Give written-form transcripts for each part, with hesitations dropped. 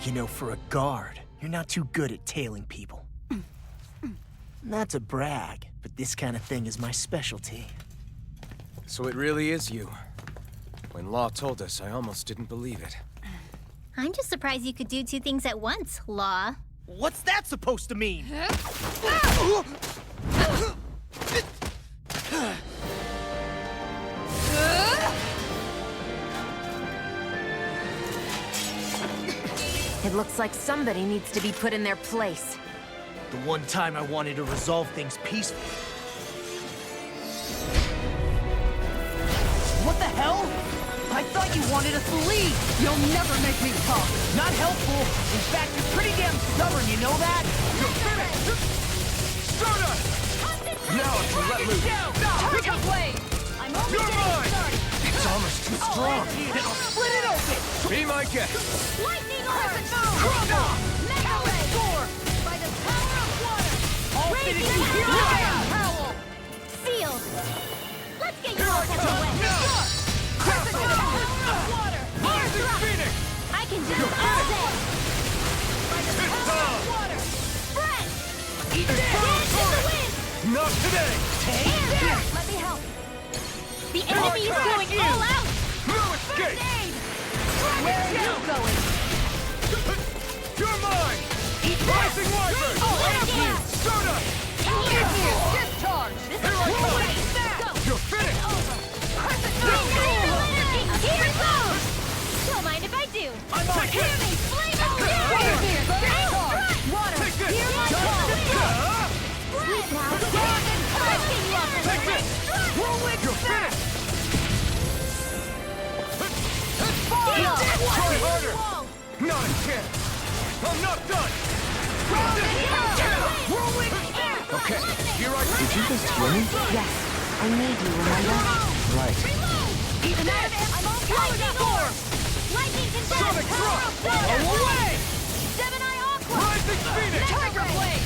You know, for a guard, you're not too good at tailing people. Not to brag, but this kind of thing is my specialty. So it really is you. When Law told us, I almost didn't believe it. I'm just surprised you could do two things at once, Law. What's that supposed to mean? It looks like somebody needs to be put in their place. The one time I wanted to resolve things peacefully. What the hell? I thought you wanted us to leave! You'll never make me talk! Not helpful! In fact, you're pretty damn stubborn, you know that? You're finished! Start us! Now if you let loose! Take a blade! I'm only You're getting mine! started. It's almost too strong! Then I'll split it open! Be my guest! Lightning orb! Trouble! Mega ray! By the power of water! All Raging finished with hell! you! Howl! Sealed! Let's get you Here all I put come! away! Now! Power of water! Air Rising thrust! Phoenix! I can do it all day! By the It's power on! of water! Spread! Eat Dance in the wind! Not today! Here! Let me help! The enemy is going all out! No escape! First aid! Where are you going? You're mine! Rising Wyvern! Blast! Soda! Give you! Discharge! This Here I is come! way snap! You're finished! Over! Crescent Bring moon! down the landing! Here it goes! Don't mind if I do! I'm on Hear it! me! Flame of Fire fury! here! Discharge! Water! Take this! Hear my call! Sweet now! Lifting you up! Take this! Whirlwind You're snap! finished! Fire! Try harder! Wall! Not a chance! I'm not done! Whirlwind air! Okay, here I come! Did you just hear me? Yes. I need you, remember? Right. Even out of it! I'm on lightning orb! Lightning condensed! Sonic Power drop! of water! Go away! Gemini aqua! Rising Phoenix! Tiger blade!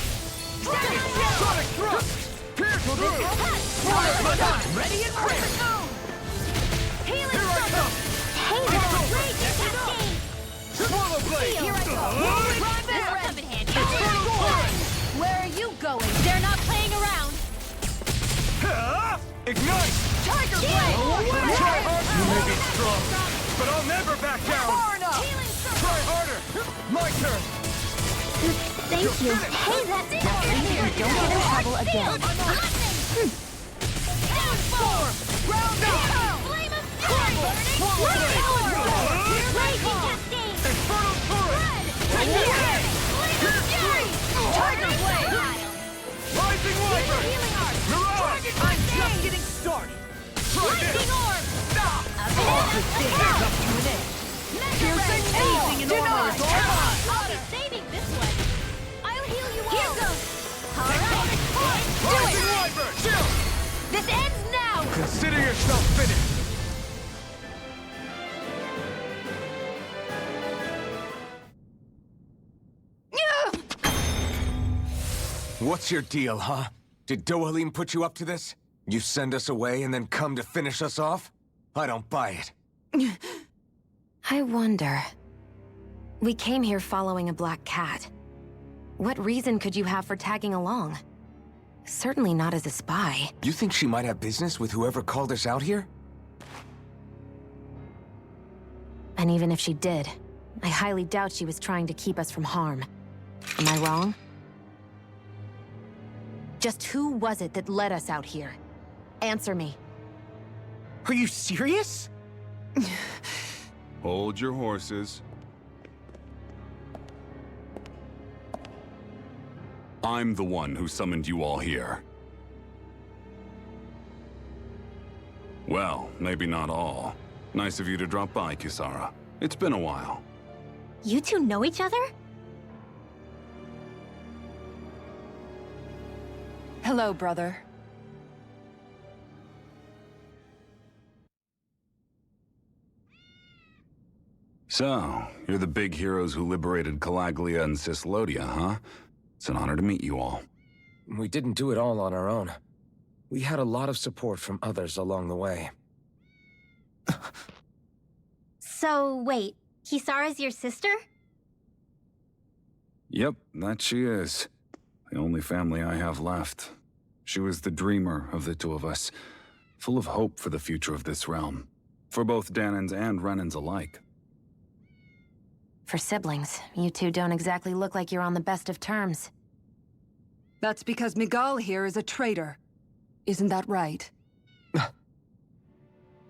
Sonic thrust! Pierce through! Ready and quick! Healing Here I circle! come! Hazel! Raging cascade! Swallow blade! Here I go! Prime This will Red! come in handy! Infernal torrent! Where are you going? They're not playing around! Ignite! Tiger blade! Try hard! You may be strong, but I'll never back down! Far enough! Healing circle! Try harder! My turn! Thank you. Hey, that's it! Don't get in trouble again. Downform! Round down! Flame of fury! Lightning orb! Raging cascade! Infernal torrent! Red! Lightning flame of fury! Tiger blade! Rising Wyvern! Healing arc! Mirage! I'm just getting started! Try Lightning this! orb! Stop! All good things come to an end! Mega ray! Anything in armor is all mine! I'll be saving this one. I'll heal you all. Here goes. All right. Do Rising it. Wyvern! Chill! This ends now. Consider yourself finished! What's your deal, huh? Did Dohalim put you up to this? You send us away and then come to finish us off? I don't buy it. I wonder. We came here following a black cat. What reason could you have for tagging along? Certainly not as a spy. You think she might have business with whoever called us out here? And even if she did, I highly doubt she was trying to keep us from harm. Am I wrong? Just who was it that led us out here? Answer me. Are you serious? Hold your horses. I'm the one who summoned you all here. Well, maybe not all. Nice of you to drop by, Kisara. It's been a while. You two know each other? Hello, brother. So, you're the big heroes who liberated Calaglia and Cislodia, huh? It's an honor to meet you all. We didn't do it all on our own. We had a lot of support from others along the way. So, wait. Kisara's your sister? Yep, that she is. The only family I have left. She was the dreamer of the two of us, full of hope for the future of this realm, for both Danans and Renans alike. For siblings, you two don't exactly look like you're on the best of terms. That's because Miguel here is a traitor. Isn't that right?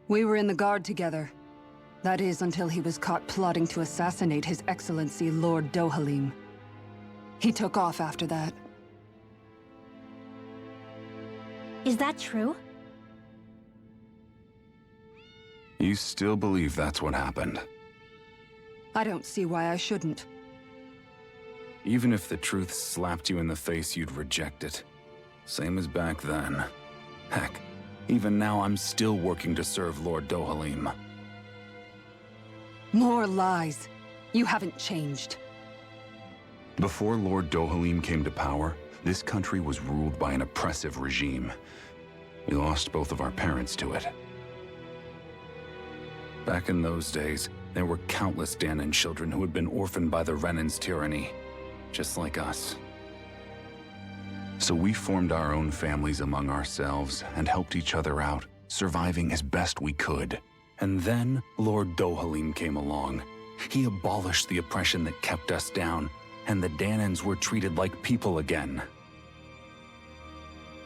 We were in the Guard together. That is, until he was caught plotting to assassinate His Excellency Lord Dohalim. He took off after that. Is that true? You still believe that's what happened? I don't see why I shouldn't. Even if the truth slapped you in the face, you'd reject it. Same as back then. Heck, even now I'm still working to serve Lord Dohalim. More lies. You haven't changed. Before Lord Dohalim came to power, this country was ruled by an oppressive regime. We lost both of our parents to it. Back in those days, there were countless Danan children who had been orphaned by the Renan's tyranny, just like us. So we formed our own families among ourselves and helped each other out, surviving as best we could. And then Lord Dohalim came along. He abolished the oppression that kept us down, and the Danans were treated like people again.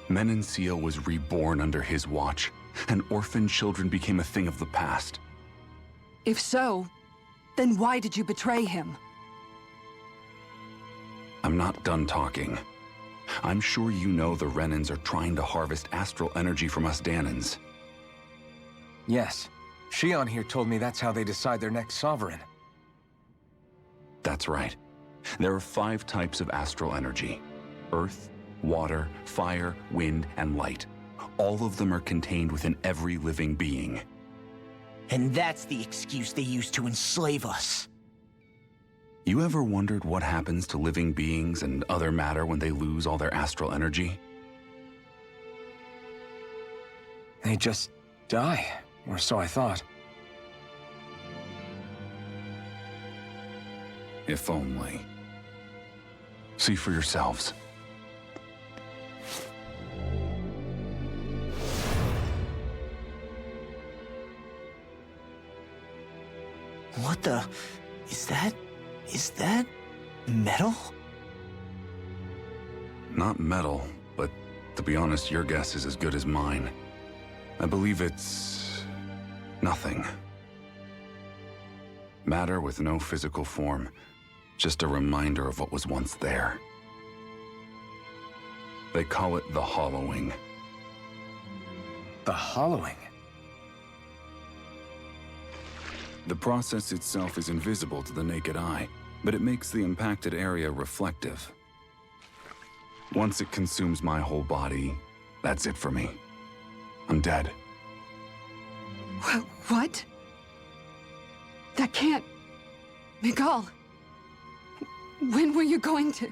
Menancia was reborn under his watch, and orphaned children became a thing of the past. If so, then why did you betray him? I'm not done talking. I'm sure you know the Renans are trying to harvest astral energy from us Danans. Yes. Shion here told me that's how they decide their next sovereign. That's right. There are 5 types of astral energy: earth, water, fire, wind, and light. All of them are contained within every living being. And that's the excuse they use to enslave us. You ever wondered what happens to living beings and other matter when they lose all their astral energy? They just die, or so I thought. If only. See for yourselves. What the... Is that metal? Not metal, but to be honest, your guess is as good as mine. I believe it's... nothing. Matter with no physical form. Just a reminder of what was once there. They call it the hollowing. The hollowing? The process itself is invisible to the naked eye, but it makes the impacted area reflective. Once it consumes my whole body, that's it for me. I'm dead. What? That can't... Miguel! When were you going to...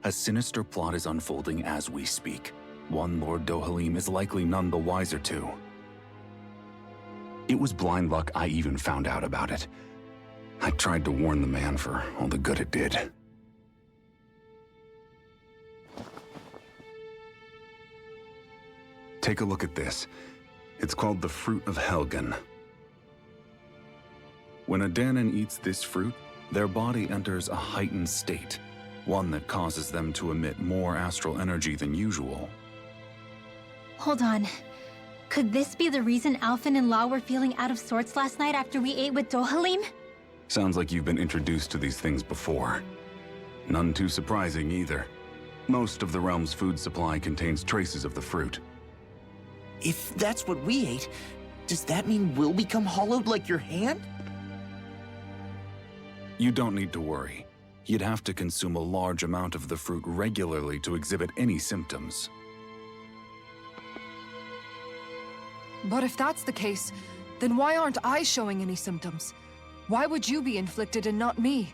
A sinister plot is unfolding as we speak. One Lord Dohalim is likely none the wiser to. It was blind luck I even found out about it. I tried to warn the man for all the good it did. Take a look at this. It's called the Fruit of Helgen. When a Danan eats this fruit, their body enters a heightened state, one that causes them to emit more astral energy than usual. Hold on. Could this be the reason Alphen and Lao were feeling out of sorts last night after we ate with Dohalim? Sounds like you've been introduced to these things before. None too surprising either. Most of the realm's food supply contains traces of the fruit. If that's what we ate, does that mean we'll become hollowed like your hand? You don't need to worry. You'd have to consume a large amount of the fruit regularly to exhibit any symptoms. But if that's the case, then why aren't I showing any symptoms? Why would you be inflicted and not me?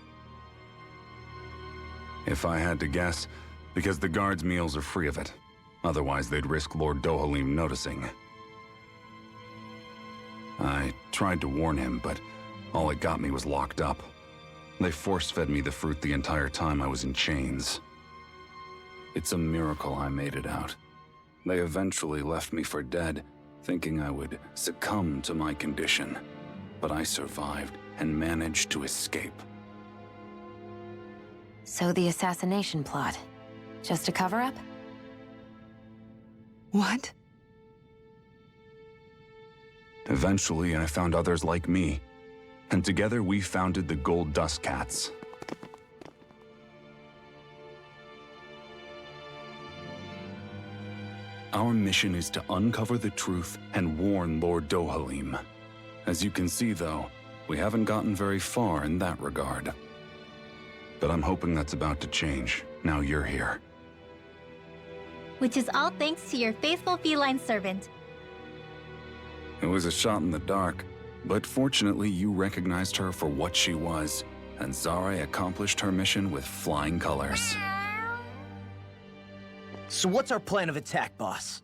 If I had to guess, because the guards' meals are free of it. Otherwise, they'd risk Lord Dohalim noticing. I tried to warn him, but all it got me was locked up. They force-fed me the fruit the entire time I was in chains. It's a miracle I made it out. They eventually left me for dead, thinking I would succumb to my condition. But I survived and managed to escape. So the assassination plot, just a cover-up? What? Eventually, I found others like me, and together we founded the Gold Dust Cats. Our mission is to uncover the truth and warn Lord Dohalim. As you can see, though, we haven't gotten very far in that regard. But I'm hoping that's about to change, now you're here. Which is all thanks to your faithful feline servant. It was a shot in the dark, but fortunately you recognized her for what she was, and Zare accomplished her mission with flying colors. So what's our plan of attack, boss?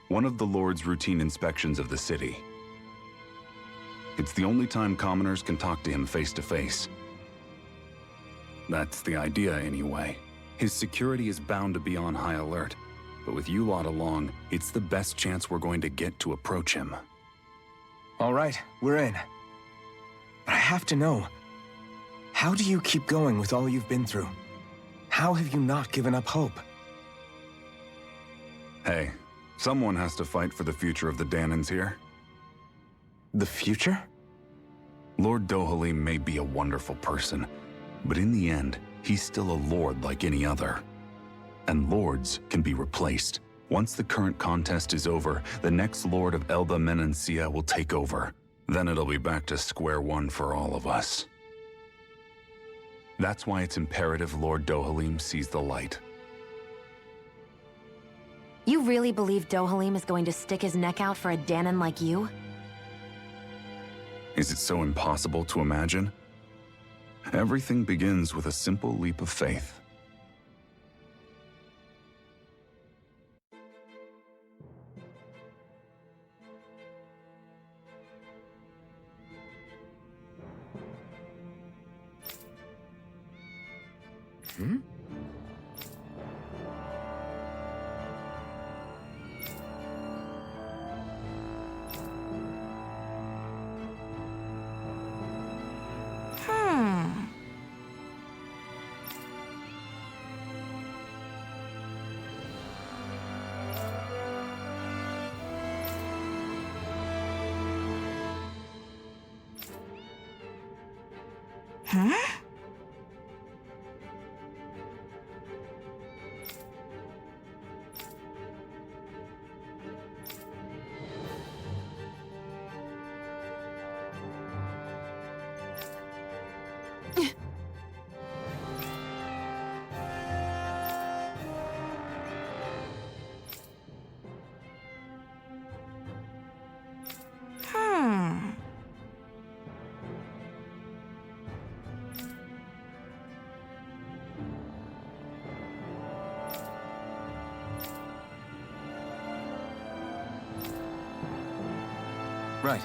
One of the Lord's routine inspections of the city. It's the only time commoners can talk to him face to face. That's the idea, anyway. His security is bound to be on high alert, but with you lot along, it's the best chance we're going to get to approach him. All right, we're in. But I have to know, how do you keep going with all you've been through? How have you not given up hope? Hey, someone has to fight for the future of the Danans here. The future? Lord Dohalim may be a wonderful person, but in the end, he's still a lord like any other. And lords can be replaced. Once the current contest is over, the next lord of Elba Menancia will take over. Then it'll be back to square one for all of us. That's why it's imperative Lord Dohalim sees the light. You really believe Dohalim is going to stick his neck out for a Danan like you? Is it so impossible to imagine? Everything begins with a simple leap of faith. Right.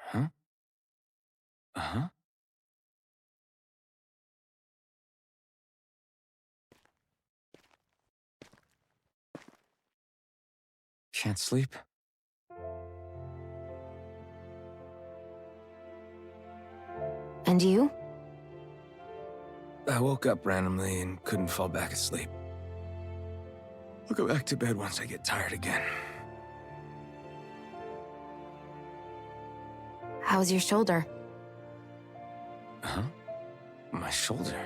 Huh? Uh-huh. Can't sleep? And you? I woke up randomly and couldn't fall back asleep. I'll go back to bed once I get tired again. How's your shoulder? Huh? My shoulder?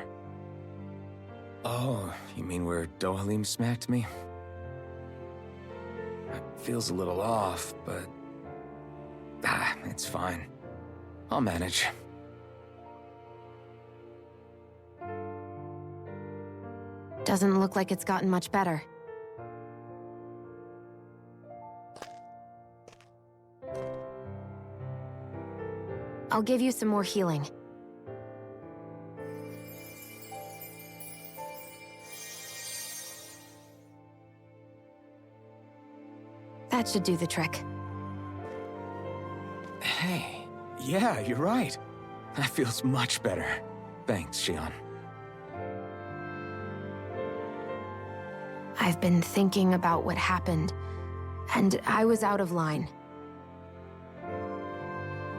Oh, you mean where Dohalim smacked me? It feels a little off, but... it's fine. I'll manage. Doesn't look like it's gotten much better. I'll give you some more healing. That should do the trick. Hey, yeah, you're right. That feels much better. Thanks, Shion. I've been thinking about what happened, and I was out of line.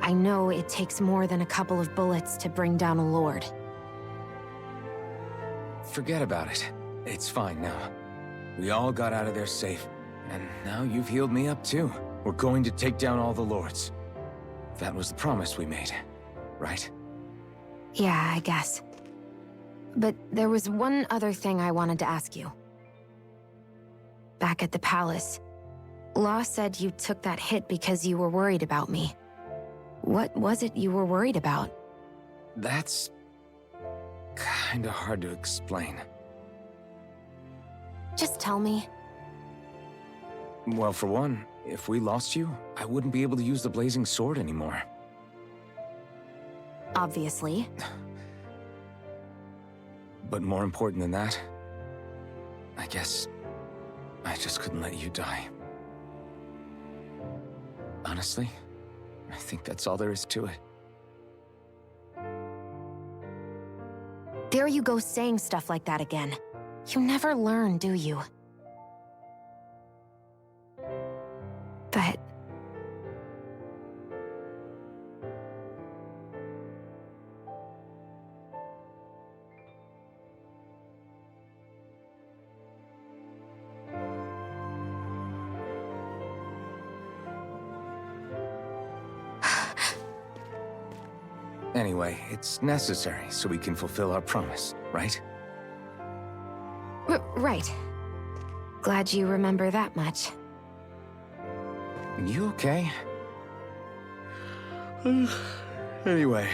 I know it takes more than a couple of bullets to bring down a lord. Forget about it. It's fine now. We all got out of there safe, and now you've healed me up too. We're going to take down all the lords. That was the promise we made, right? Yeah, I guess. But there was one other thing I wanted to ask you. Back at the palace, Law said you took that hit because you were worried about me. What was it you were worried about? That's... kinda hard to explain. Just tell me. Well, for one, if we lost you, I wouldn't be able to use the blazing sword anymore. Obviously. But more important than that, I guess I just couldn't let you die. Honestly, I think that's all there is to it. There you go saying stuff like that again. You never learn, do you? But... Anyway, it's necessary so we can fulfill our promise, right? Right. Glad you remember that much. You okay? Anyway,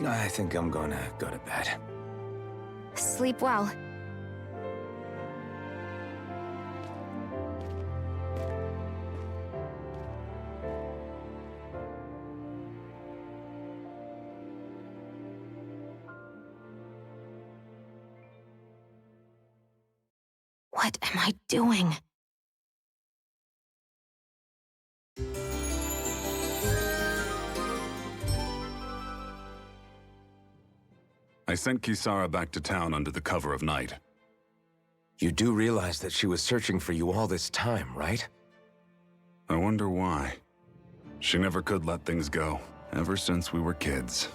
I think I'm gonna go to bed. Sleep well. What am I doing? I sent Kisara back to town under the cover of night. You do realize that she was searching for you all this time, right? I wonder why. She never could let things go, ever since we were kids.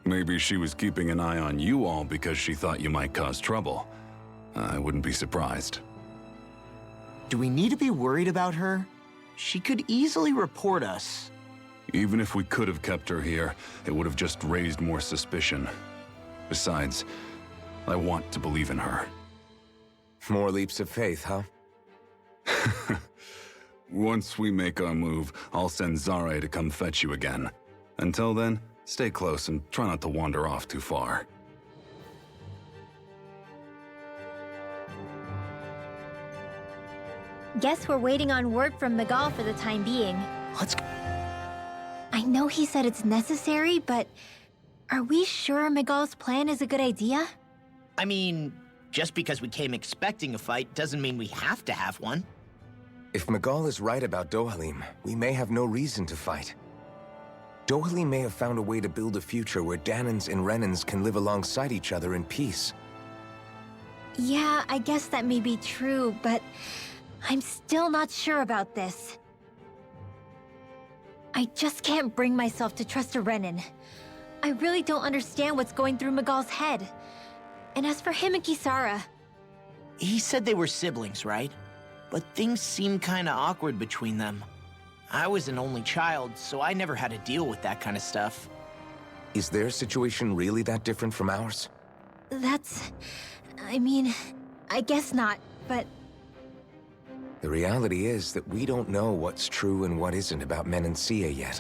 Maybe she was keeping an eye on you all because she thought you might cause trouble. I wouldn't be surprised. Do we need to be worried about her? She could easily report us. Even if we could have kept her here, it would have just raised more suspicion. Besides, I want to believe in her. More leaps of faith, huh? Once we make our move, I'll send Zare to come fetch you again. Until then, stay close and try not to wander off too far. Guess we're waiting on word from Miguel for the time being. Let's go. I know he said it's necessary, but are we sure Miguel's plan is a good idea? I mean, just because we came expecting a fight doesn't mean we have to have one. If Miguel is right about Dohalim, we may have no reason to fight. Dohalim may have found a way to build a future where Danans and Renans can live alongside each other in peace. Yeah, I guess that may be true, but I'm still not sure about this. I just can't bring myself to trust a Renan. I really don't understand what's going through Miguel's head. And as for him and Kisara, He said they were siblings, right? But things seem kinda awkward between them. I was an only child, so I never had to deal with that kind of stuff. Is their situation really that different from ours? I mean, I guess not, but The reality is that we don't know what's true and what isn't about Menancia yet.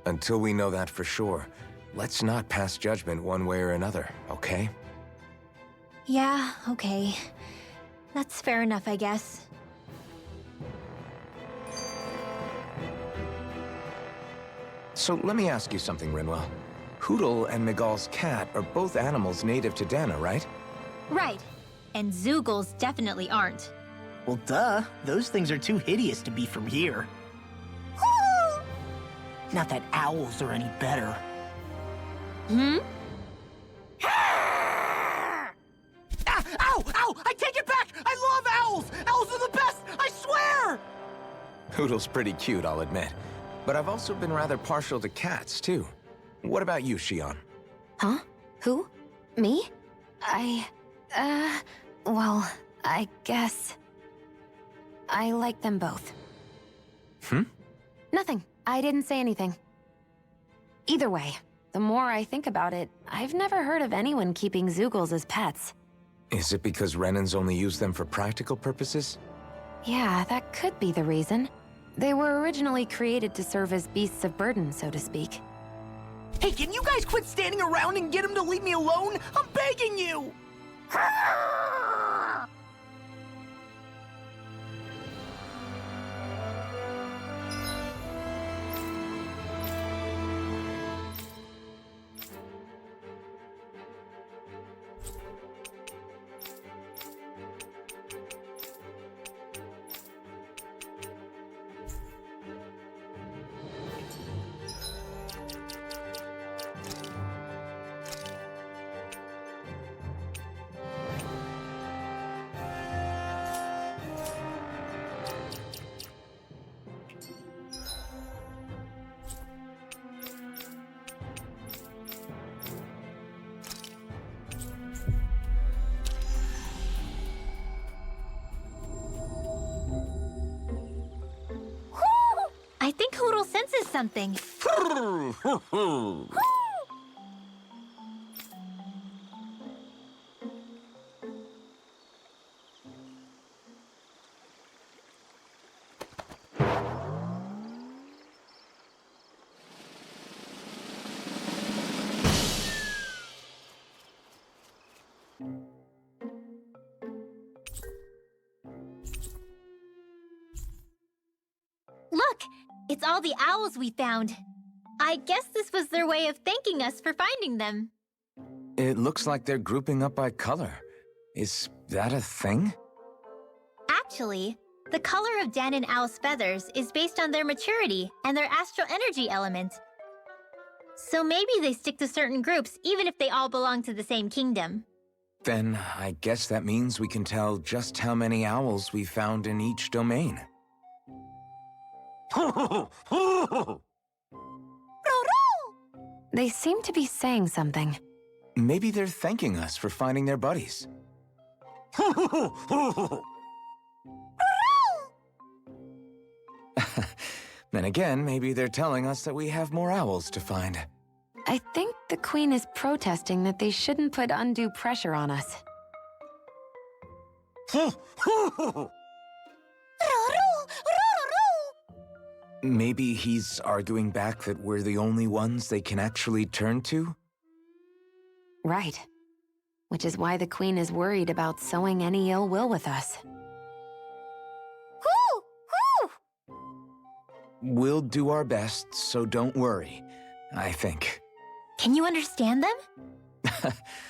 Until we know that for sure, let's not pass judgment one way or another, okay? yeah, okay. That's fair enough, I guess. So let me ask you something, Rinwell. Hootle and Miguel's cat are both animals native to Dana, right? Right. And Zoogles definitely aren't. Well, duh. Those things are too hideous to be from here. Not that owls are any better. Hmm? Ah! Ow! Ow! I take it back! I love owls! Owls are the best! I swear! Hootle's pretty cute, I'll admit. But I've also been rather partial to cats, too. What about you, Shion? Huh? Who? Me? Well, I guess... I like them both. Nothing. I didn't say anything. Either way, the more I think about it, I've never heard of anyone keeping Zoogles as pets. Is it because Renans only use them for practical purposes? Yeah, that could be the reason. They were originally created to serve as beasts of burden, so to speak. Hey, can you guys quit standing around and get him to leave me alone? I'm begging you! I think Hootle senses something. Look! It's all the owls we found. I guess this was their way of thanking us for finding them. It looks like they're grouping up by color. Is that a thing? Actually, the color of Dan and Owl's feathers is based on their maturity and their astral energy element. So maybe they stick to certain groups even if they all belong to the same kingdom. Then I guess that means we can tell just how many owls we found in each domain. They seem to be saying something. Maybe they're thanking us for finding their buddies. Then again, maybe they're telling us that we have more owls to find. I think the Queen is protesting that they shouldn't put undue pressure on us. Maybe he's arguing back that we're the only ones they can actually turn to? Right. Which is why the Queen is worried about sowing any ill will with us. We'll do our best, so don't worry, I think. Can you understand them?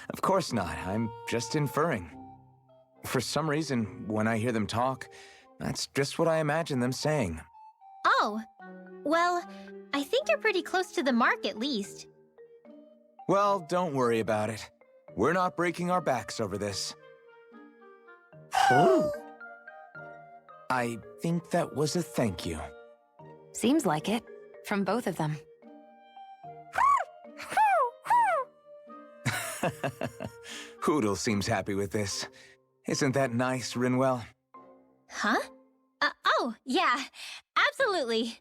Of course not, I'm just inferring. For some reason, when I hear them talk, that's just what I imagine them saying. Oh, well, I think you're pretty close to the mark at least. Well, don't worry about it. We're not breaking our backs over this. I think that was a thank you. Seems like it, from both of them. Hoodle seems happy with this. Isn't that nice, Rinwell? Huh? Oh, yeah, absolutely.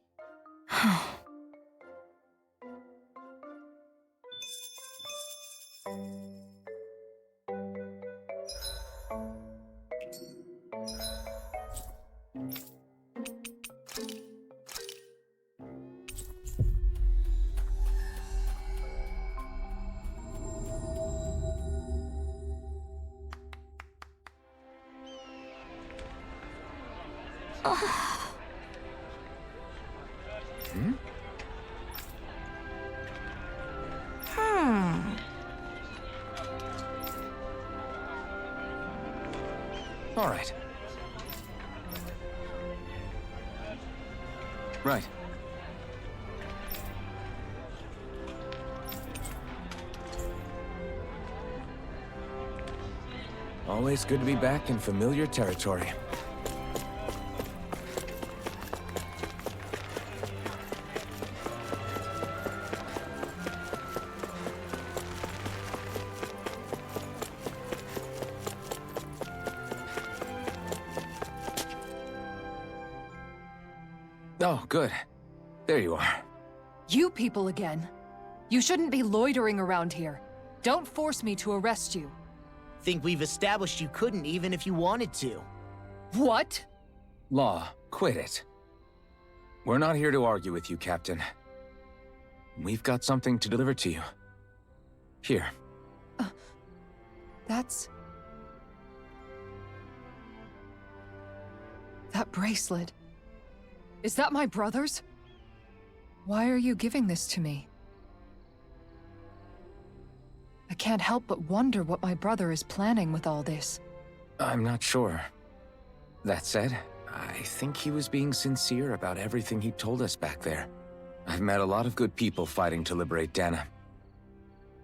All right. Right. Always good to be back in familiar territory. Oh, good. There you are. You people again. You shouldn't be loitering around here. Don't force me to arrest you. Think we've established you couldn't even if you wanted to. What? Law, quit it. We're not here to argue with you, Captain. We've got something to deliver to you. Here. That's... That bracelet. Is that my brother's? Why are you giving this to me? I can't help but wonder what my brother is planning with all this. I'm not sure. That said, I think he was being sincere about everything he told us back there. I've met a lot of good people fighting to liberate Dana.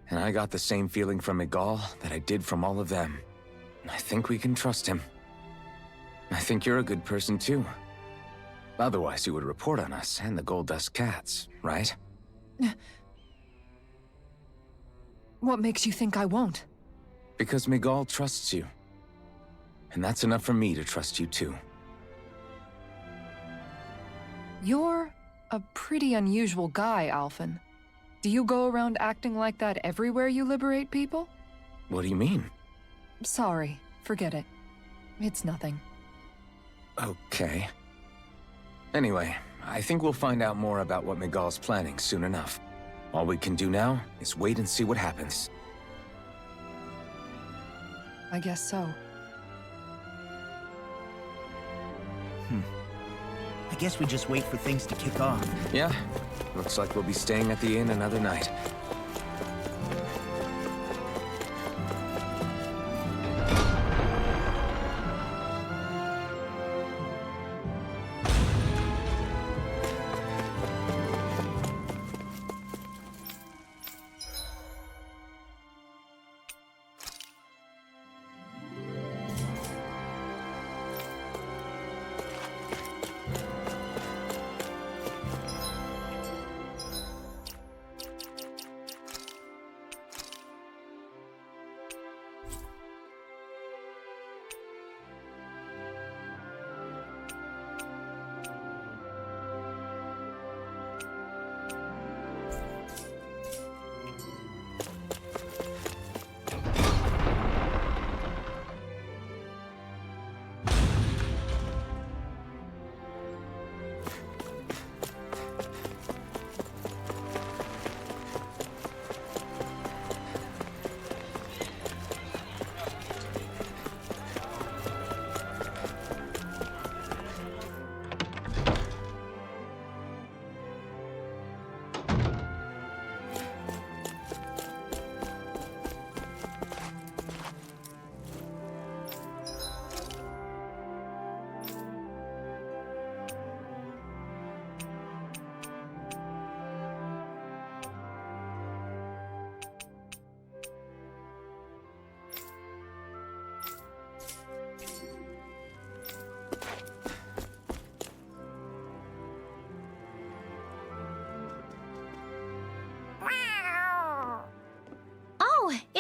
And I got the same feeling from Miguel that I did from all of them. I think we can trust him. I think you're a good person too. Otherwise you would report on us and the Gold Dust Cats, right? What makes you think I won't? Because Miguel trusts you. And that's enough for me to trust you too. You're a pretty unusual guy, Alphen. Do you go around acting like that everywhere you liberate people? What do you mean? Sorry, forget it. It's nothing. Okay. Anyway, I think we'll find out more about what Miguel's planning soon enough. All we can do now is wait and see what happens. I guess so. I guess we just wait for things to kick off. Yeah, looks like we'll be staying at the inn another night.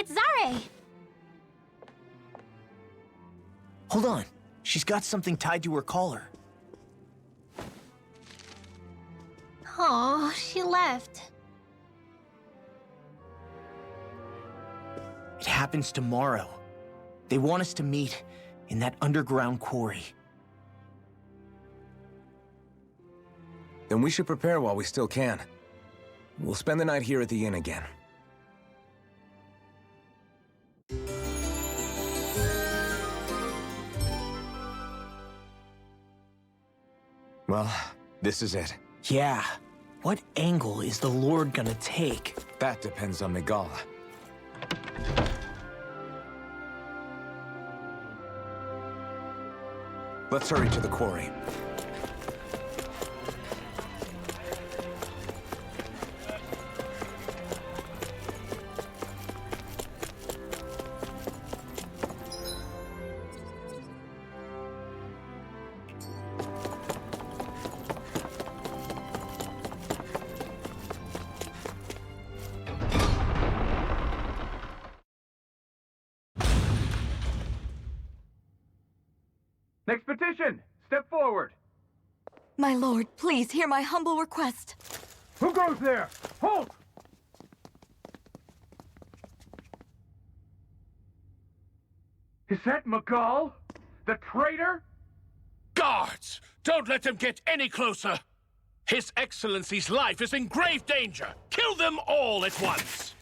It's Zare! Hold on. She's got something tied to her collar. Oh, she left. It happens tomorrow. They want us to meet in that underground quarry. Then we should prepare while we still can. We'll spend the night here at the inn again. Well, this is it. Yeah. What angle is the Lord gonna take? That depends on Miguel. Let's hurry to the quarry. Next petition! Step forward! My lord, please hear my humble request. Who goes there? Halt! Is that Miguel? The traitor? Guards! Don't let them get any closer! His Excellency's life is in grave danger! Kill them all at once!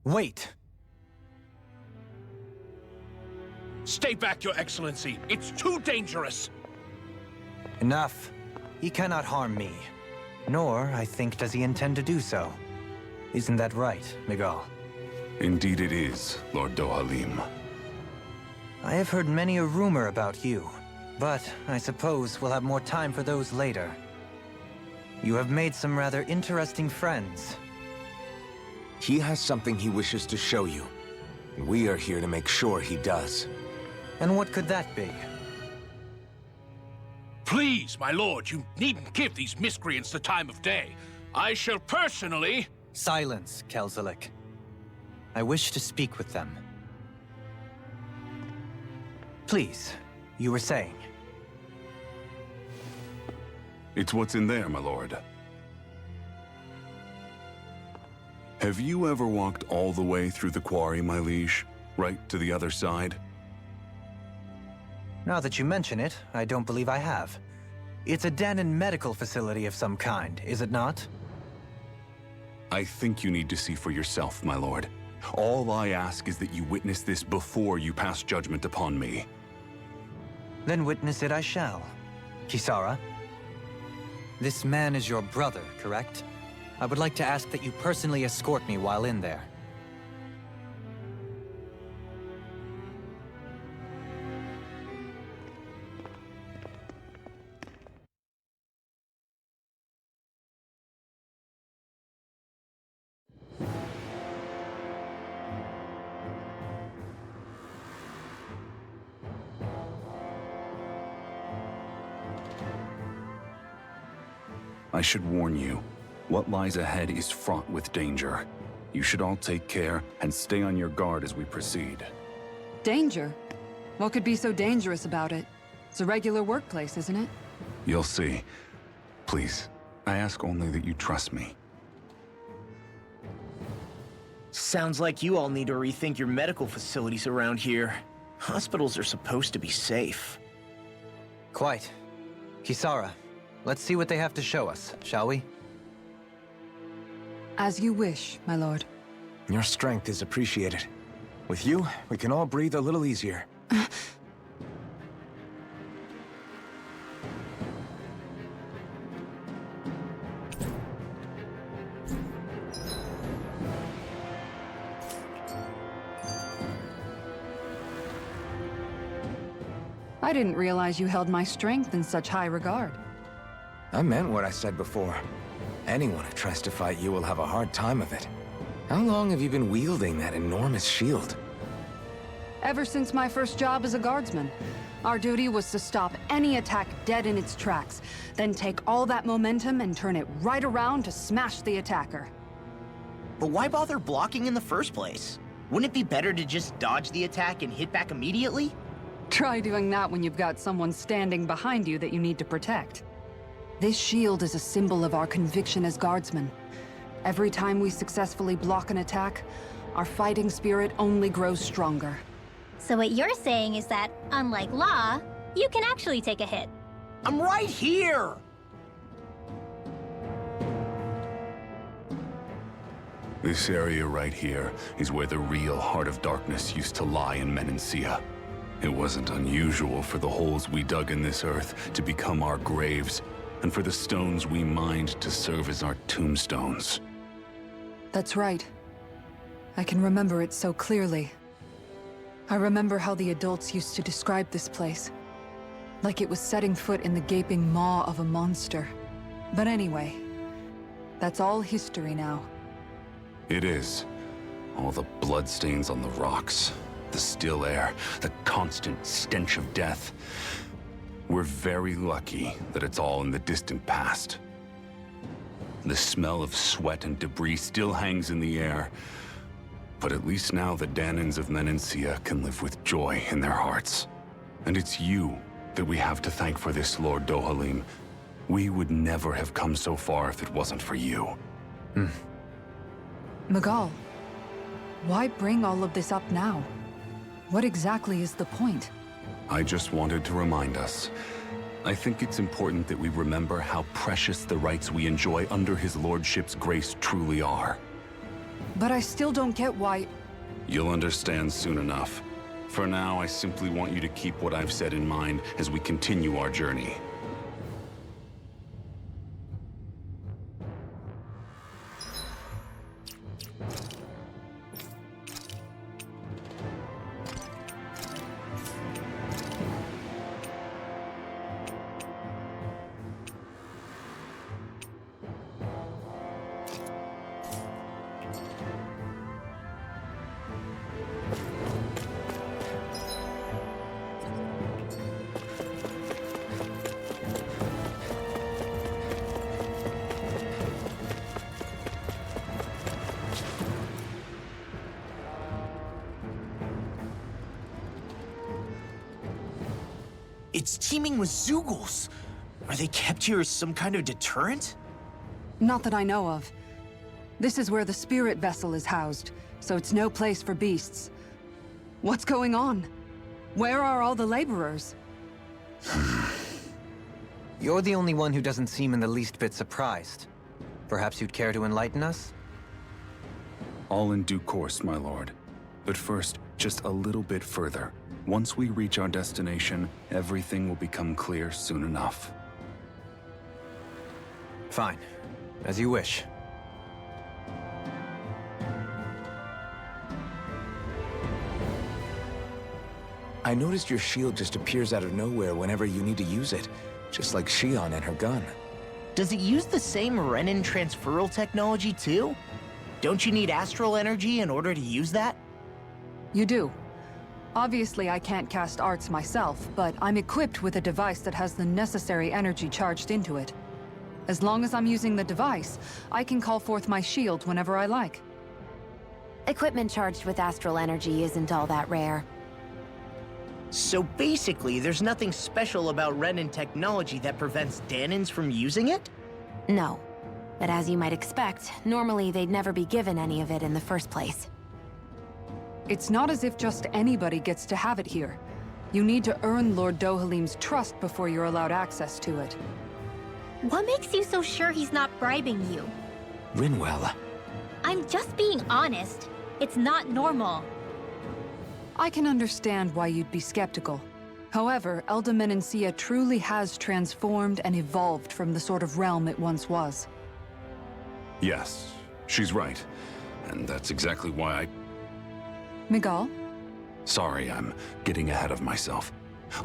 Wait! Stay back, Your Excellency! It's too dangerous! Enough. He cannot harm me. Nor, I think, does he intend to do so. Isn't that right, Miguel? Indeed it is, Lord Dohalim. I have heard many a rumor about you, but I suppose we'll have more time for those later. You have made some rather interesting friends. He has something he wishes to show you. We are here to make sure he does. And what could that be? Please, my lord, you needn't give these miscreants the time of day. I shall personally... Silence, Kelzelik. I wish to speak with them. Please, you were saying. It's what's in there, my lord. Have you ever walked all the way through the quarry, my liege? Right to the other side? Now that you mention it, I don't believe I have. It's a Danon medical facility of some kind, is it not? I think you need to see for yourself, my lord. All I ask is that you witness this before you pass judgment upon me. Then witness it I shall. Kisara, this man is your brother, correct? I would like to ask that you personally escort me while in there. I should warn you, what lies ahead is fraught with danger. You should all take care and stay on your guard as we proceed. Danger? What could be so dangerous about it? It's a regular workplace, isn't it? You'll see. Please, I ask only that you trust me. Sounds like you all need to rethink your medical facilities around here. Hospitals are supposed to be safe. Quite. Kisara, let's see what they have to show us, shall we? As you wish, my lord. Your strength is appreciated. With you, we can all breathe a little easier. I didn't realize you held my strength in such high regard. I meant what I said before. Anyone who tries to fight you will have a hard time of it. How long have you been wielding that enormous shield? Ever since my first job as a guardsman. Our duty was to stop any attack dead in its tracks, then take all that momentum and turn it right around to smash the attacker. But why bother blocking in the first place? Wouldn't it be better to just dodge the attack and hit back immediately? Try doing that when you've got someone standing behind you that you need to protect. This shield is a symbol of our conviction as guardsmen. Every time we successfully block an attack, our fighting spirit only grows stronger. So what you're saying is that, unlike Law, you can actually take a hit. I'm right here! This area right here is where the real Heart of Darkness used to lie in Menancia. It wasn't unusual for the holes we dug in this earth to become our graves, and for the stones we mined to serve as our tombstones. That's right. I can remember it so clearly. I remember how the adults used to describe this place. Like it was setting foot in the gaping maw of a monster. But anyway, that's all history now. It is. All the bloodstains on the rocks, the still air, the constant stench of death. We're very lucky that it's all in the distant past. The smell of sweat and debris still hangs in the air, but at least now the Danans of Menancia can live with joy in their hearts. And it's you that we have to thank for this, Lord Dohalim. We would never have come so far if it wasn't for you. Miguel, why bring all of this up now? What exactly is the point? I just wanted to remind us. I think it's important that we remember how precious the rights we enjoy under his lordship's grace truly are. But I still don't get why... You'll understand soon enough. For now, I simply want you to keep what I've said in mind as we continue our journey. It's teeming with Zeugles. Are they kept here as some kind of deterrent? Not that I know of. This is where the spirit vessel is housed, so it's no place for beasts. What's going on? Where are all the laborers? You're the only one who doesn't seem in the least bit surprised. Perhaps you'd care to enlighten us? All in due course, my lord. But first, just a little bit further. Once we reach our destination, everything will become clear soon enough. Fine. As you wish. I noticed your shield just appears out of nowhere whenever you need to use it, just like Shion and her gun. Does it use the same Renin transferal technology too? Don't you need astral energy in order to use that? You do. Obviously, I can't cast arts myself, but I'm equipped with a device that has the necessary energy charged into it. As long as I'm using the device, I can call forth my shield whenever I like. Equipment charged with astral energy isn't all that rare. So basically, there's nothing special about Renin technology that prevents Danans from using it? No. But as you might expect, normally they'd never be given any of it in the first place. It's not as if just anybody gets to have it here. You need to earn Lord Dohalim's trust before you're allowed access to it. What makes you so sure he's not bribing you? Rinwell. I'm just being honest. It's not normal. I can understand why you'd be skeptical. However, Elda Menancia truly has transformed and evolved from the sort of realm it once was. Yes, she's right. And that's exactly why I... Miguel? Sorry, I'm getting ahead of myself.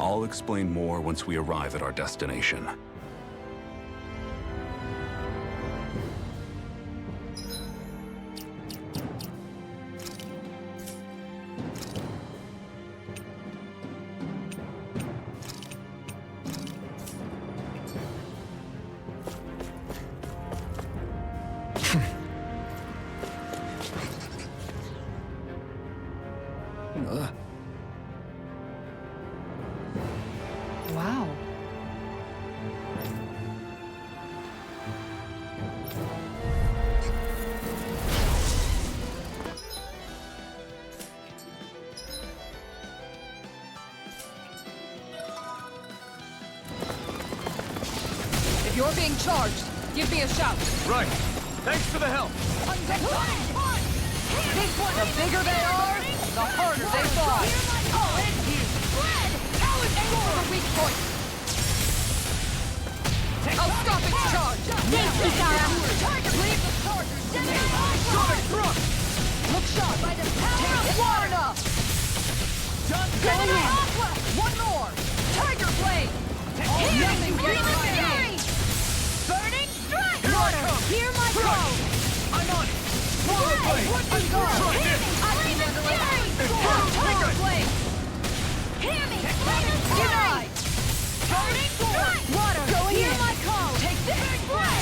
I'll explain more once we arrive at our destination. You're being charged. Give me a shout. Right. Thanks for the help. The bigger they are, the harder they fall. Aim for the weak point. I'll stop its charge. Thanks, Kisara. Leave the chargers to me. Sonic thrust. Look sharp. By the power of Warna. Going in. One more. Tiger blade. Nothing gets my fury. Burning strike. Hear my call. I'm on it! Swallow blade! I'm gone. Try this! I can handle it. Power blade. Hear me. Denied. Burning strike. Water. Going Hear my call. Take this.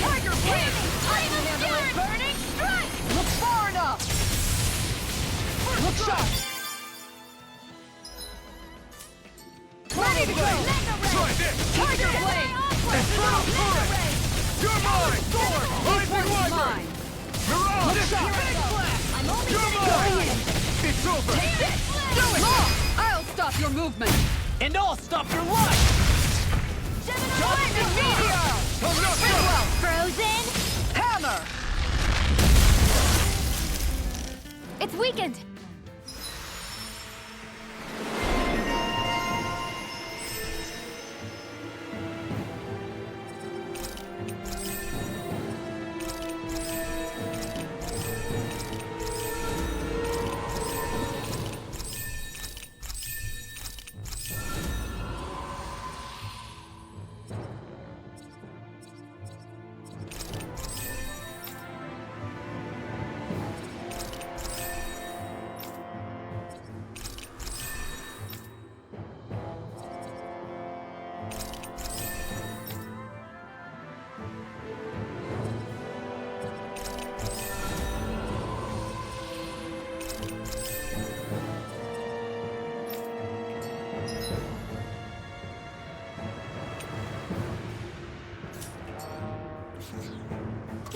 Tiger blade. I can handle it. Burning strike. Look far enough. Look sharp. Ready to go. Try this! Tiger blade. Infernal current! You're mine! Sword! Rising Wyvern! Mirage! Look sharp. I'm only You're going mine! in. It's over! Take this. Do it. I'll stop your movement. And I'll stop your life! Lightning meteor. Frozen? Hammer. It's weakened.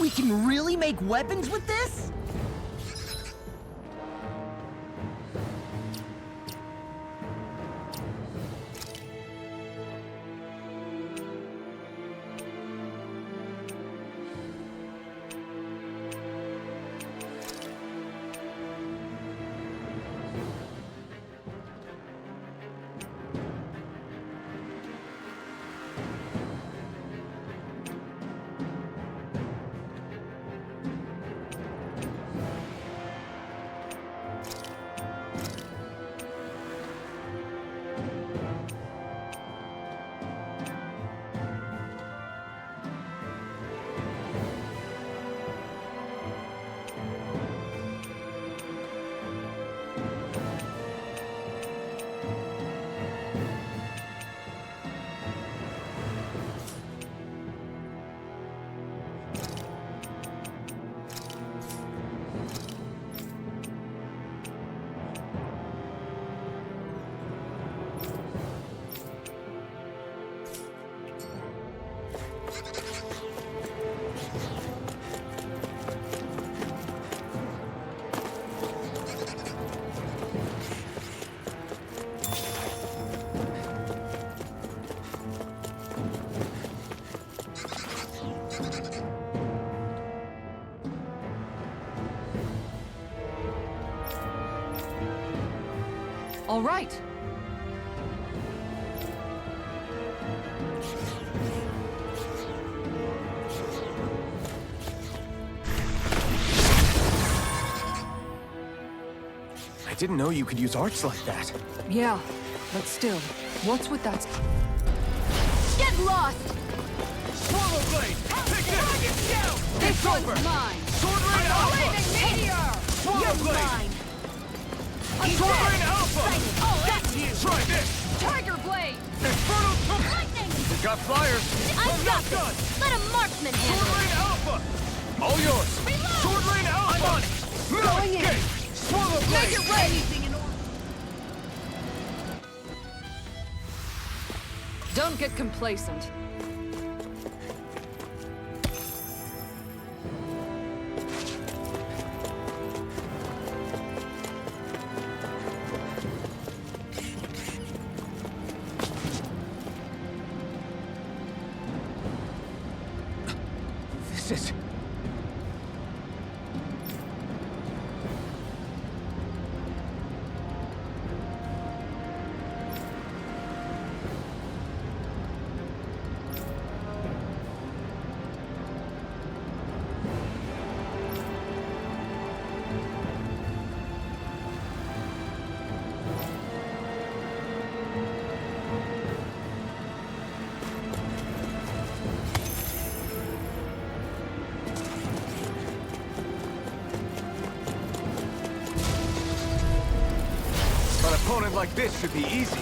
We can really make weapons with this? All right. I didn't know you could use arts like that. Yeah, but still, what's with that? Get lost! Swallow blade! Take this! This one's mine. Sword Rain Alpha! Meteor. Swallow blade! Sword Rain Alpha! Oh, that's you! Try this! Tiger blade. Infernal Turmoil! Lightning! We got flyers. I've got this! Let a marksman Sword handle it! Rain Alpha! All yours. Sword Rain Alpha! I'm on it! Going in. Escape! Swallow blade! Make it ready. Don't get complacent. oasis! An opponent like this should be easy.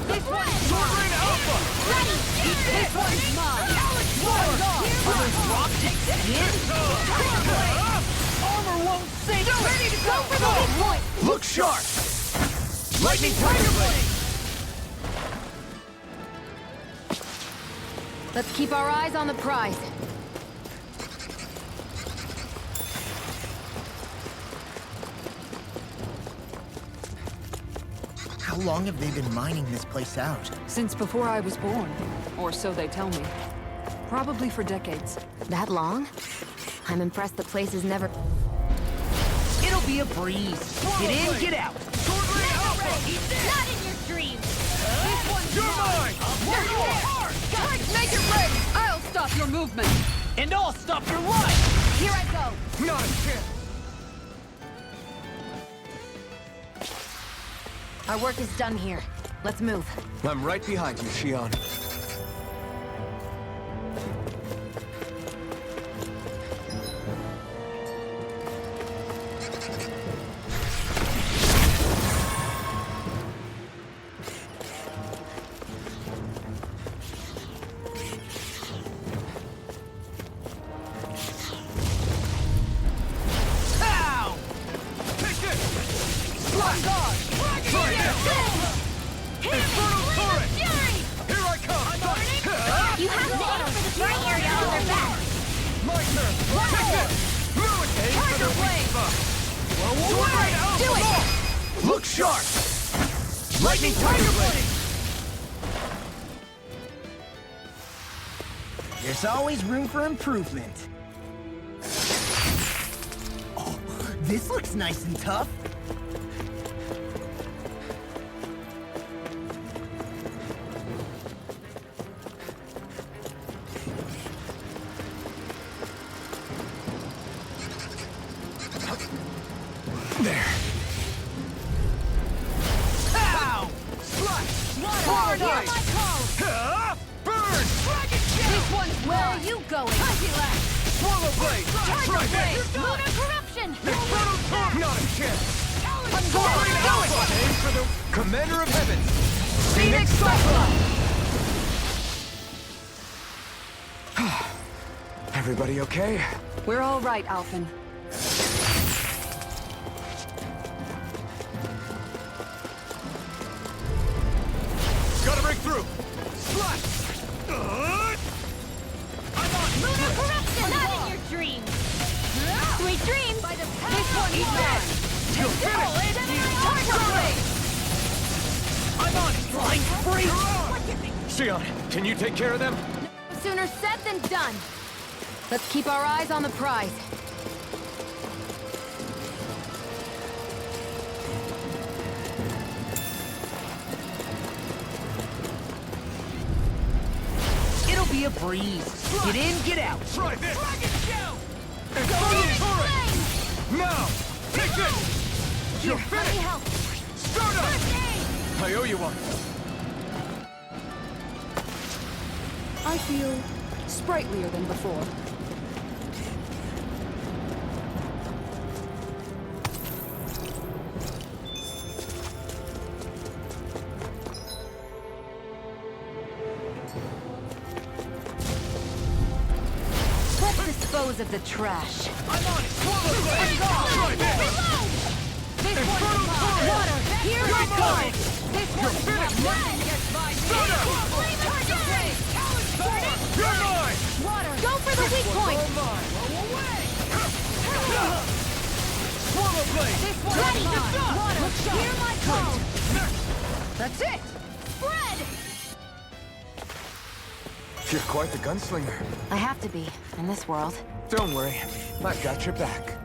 This one's mine! Ready! This one's mine! Rock takes skin? Armor won't sink! Ready to go for the weak point! Look sharp! Lightning Tiger Blade! Let's keep our eyes on the prize. How long have they been mining this place out? Since before I was born. Or so they tell me. Probably for decades. That long? I'm impressed the place has never... It'll be a breeze. Get in, get out. Not in your dreams! This one's mine! Where you are! Make it ready! I'll stop your movement! And I'll stop your life! Here I go! Not a chance! Our work is done here. Let's move. I'm right behind you, Shion. You have to aim for the burning area on their back. Tiger Blade! Do it! Look sharp! Lightning Tiger Blade! There's always room for improvement. Oh, this looks nice and tough. There. Ow! Water! Hear my call! Burn! This one's where are you going? Swallow Blade! Tiger Blade! Lunar corruption! Not a chance! I'm going to do it! Aim for the Commander of Heaven! Phoenix Cyclops! Everybody okay? We're all right, Alphen. Gotta break through! Slash! I'm on! Lunar corruption! Not in your dreams! Sweet dreams! This one's mine! You'll finish! Tiger Blade! I'm on it! Flying free! Shion, can you take care of them? Sooner said than done. Let's keep our eyes on the prize. It'll be a breeze. Get in, get out. Try this! Phoenix Turret! Now! Take this! Here, let me help! Start up! I owe you one. I feel sprightlier than before. Let's dispose of the trash. I'm on it! Swallow Blade! Try this! This one's mine! Water! Here I go! This one's mine! Nothing gets by me! Tiger Blade! You're mine! Water! Go for the weak point! Swallow Blade! This one's Ready to mine! stop! Water! Hear my call! That's it. Spread! You're quite the gunslinger. I have to be, in this world. Don't worry, I've got your back.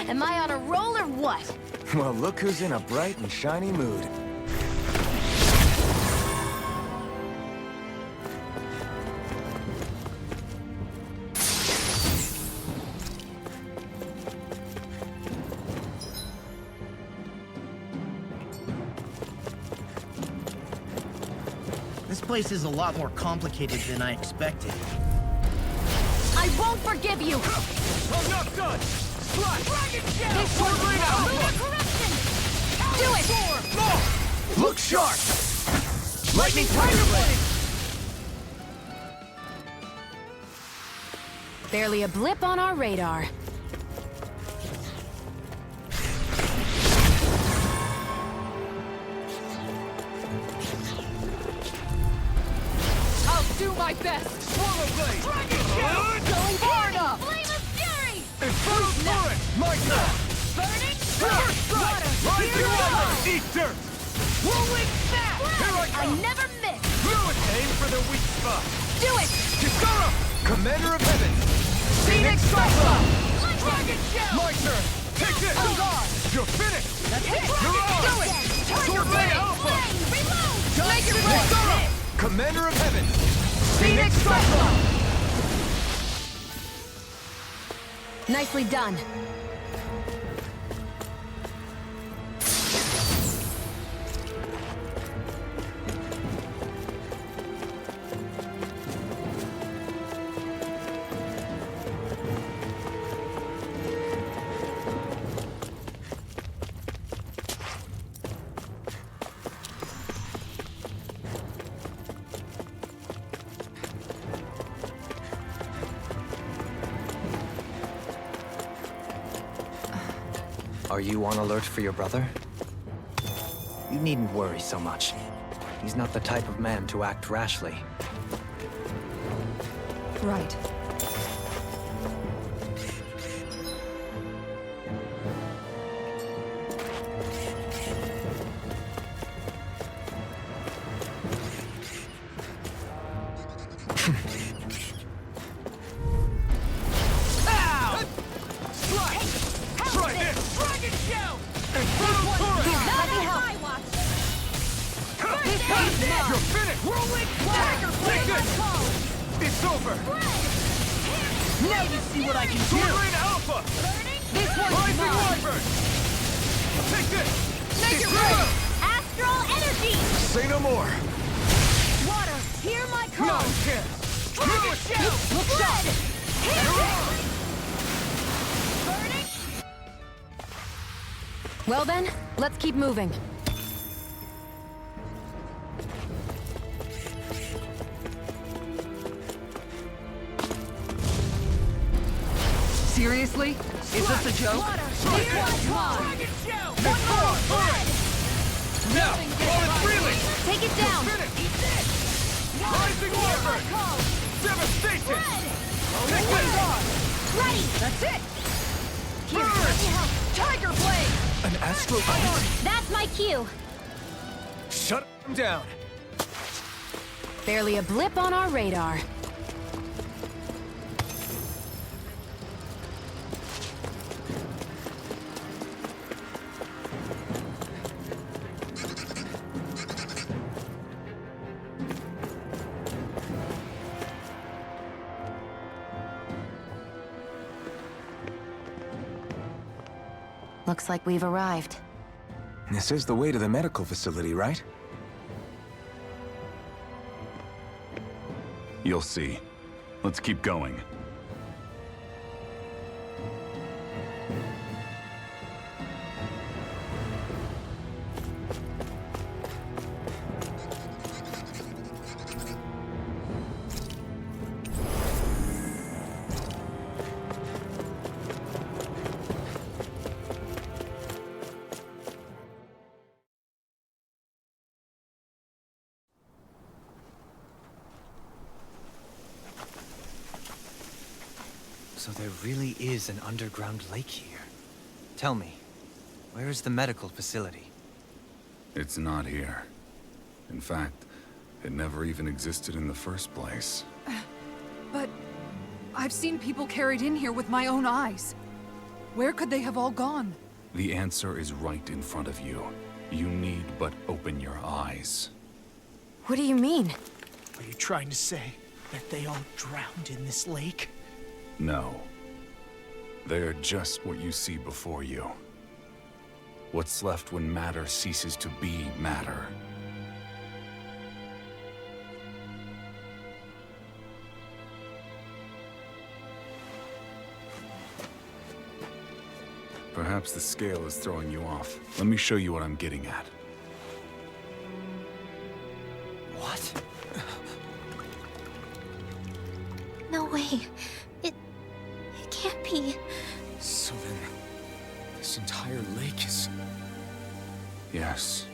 Am I on a roll or what? Well, look who's in a bright and shiny mood. This place is a lot more complicated than I expected. I won't forgive you! I'm not done! Slash! Dragon Shell! This one right out! Lunar corruption! Do it! Look sharp! Lightning Tiger Blade! Barely a blip on our radar. I'll do my best! Swallow Blade! Dragon Shell! Going far enough! Flame of Fury! Infernal Torrent! My turn! Burning First strike! Rising Wyvern! Eat dirt! Rolling Snap! Here I I come! never miss! Fluid! Aim for the weak spot! Do it! Kisara! Commander of Heaven! Phoenix Cyclone! Dragon Shell! My turn! Take this! On guard! You're finished! That's it! You're on! Do it! Sword Blade Alpha! Reload! Make it Kisara! right! Commander of Heaven! Phoenix Cyclone! Nicely done. Are you on alert for your brother? You needn't worry so much. He's not the type of man to act rashly. Right. You're finished! Whirlwind Tiger Blade! It's over! Now you see what I can Sword do! Blade Alpha! This one's Rising mine! Wyvern! Take this! Make it right! Astral Energy! Say no more! Water, hear my call! No chance! Dragon Shell! Look Red! Hit You're it! on! Burning! Well then, let's keep moving. Seriously? Is this a joke? Water, hear my call! Dragon Shell! One more! Red! Now! While it's reeling! Take it down. Finish! Eat this! Rising Hear my Wyvern! call! Devastation! Red! Take this! Ready! That's it! Here, let me help! Tiger Blade! An astral That's my cue. Shut him down! Barely a blip on our radar. Looks like we've arrived. This is the way to the medical facility, right? You'll see. Let's keep going. So there really is an underground lake here. Tell me, where is the medical facility? It's not here. In fact, it never even existed in the first place. But I've seen people carried in here with my own eyes. Where could they have all gone? The answer is right in front of you. You need but open your eyes. What do you mean? Are you trying to say that they all drowned in this lake? No. They're just what you see before you. What's left when matter ceases to be matter. Perhaps the scale is throwing you off. Let me show you what I'm getting at. What? No way. It can't be. So then, this entire lake is... Yes.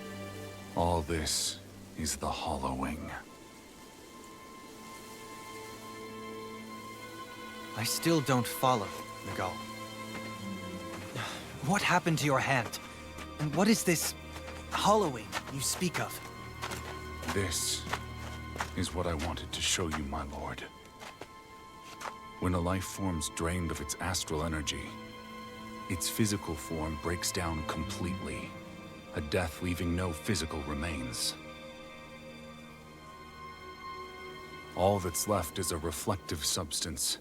All this is the hollowing. I still don't follow, Miguel. What happened to your hand? And what is this hollowing you speak of? This is what I wanted to show you, my lord. When a life form's drained of its astral energy, its physical form breaks down completely, a death leaving no physical remains. All that's left is a reflective substance,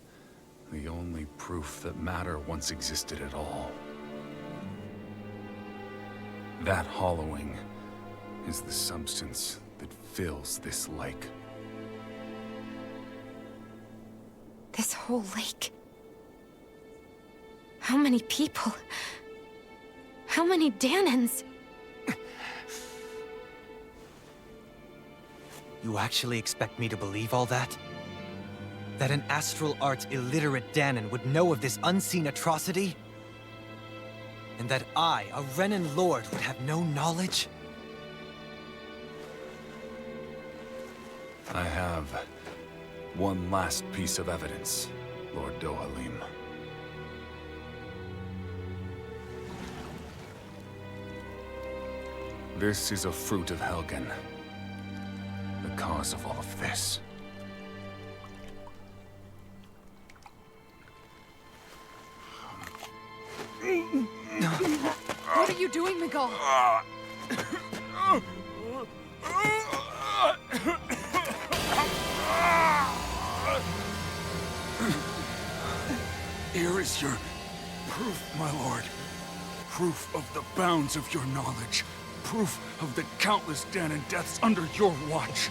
the only proof that matter once existed at all. That hollowing is the substance that fills this lake. This whole lake. How many people? How many Danans? You actually expect me to believe all that? That an astral arts illiterate Danan would know of this unseen atrocity? And that I, a Renan lord, would have no knowledge? I have one last piece of evidence, Lord Dohalim. This is a fruit of Helgen, the cause of all of this. What are you doing, Miguel? Here is your proof, my lord. Proof of the bounds of your knowledge. Proof of the countless Danan deaths under your watch.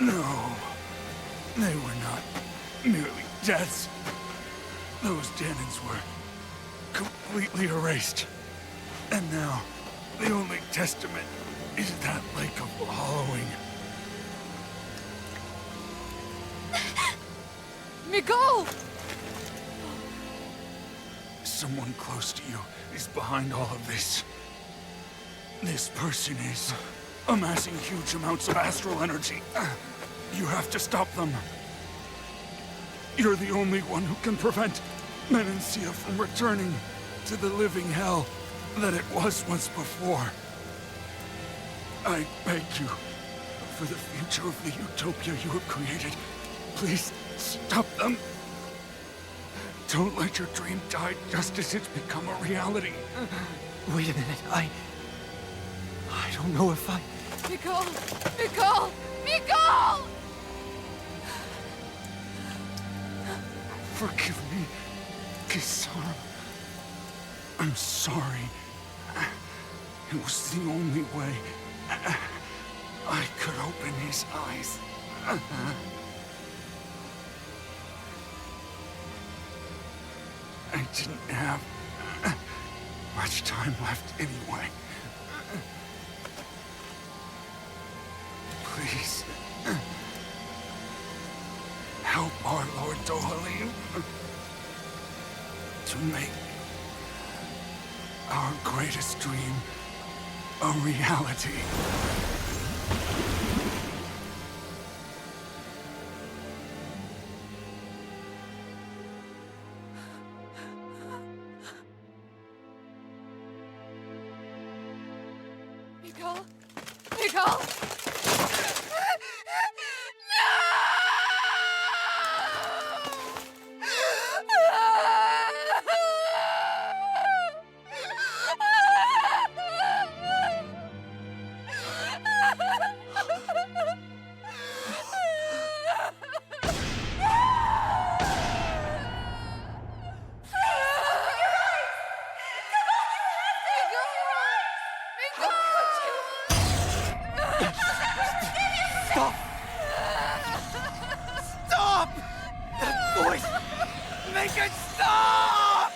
No, they were not merely deaths. Those Danans were completely erased. And now, the only testament is that lake of hollowing. Miguel! Someone close to you is behind all of this. This person is amassing huge amounts of astral energy. You have to stop them. You're the only one who can prevent Menancia from returning to the living hell that it was once before. I beg you, for the future of the utopia you have created, please stop them. Don't let your dream die just as it's become a reality. Wait a minute, I don't know if I... Miguel! Miguel! Miguel! Forgive me, Kisara. I'm sorry. It was the only way I could open his eyes. I didn't have much time left anyway. Please, help our Lord Dohalim to make our greatest dream a reality. Miguel? Miguel? Stop! Stop! That voice! Make it stop!